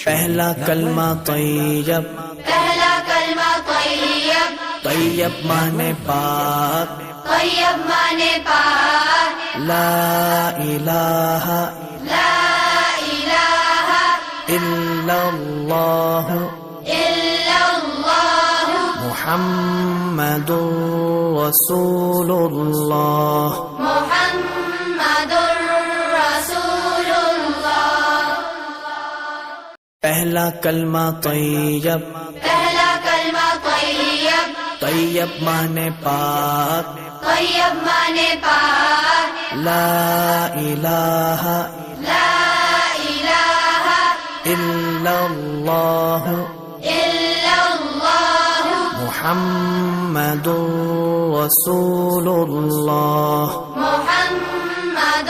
پہلا کلمہ طیب، پہلا کلمہ طیب، طیب مانے پاک، طیب مانے پاک، لا الہ لا الہ الا اللہ الا اللہ محمد رسول اللہ۔ محمد رسول اللہ۔ پہلا کلمہ طیب، پہلا کلمہ طیب، طیب مانے پاک، طیب مانے پاک، لا الہ لا الہ الا اللہ الا اللہ محمد رسول اللہ۔ محمد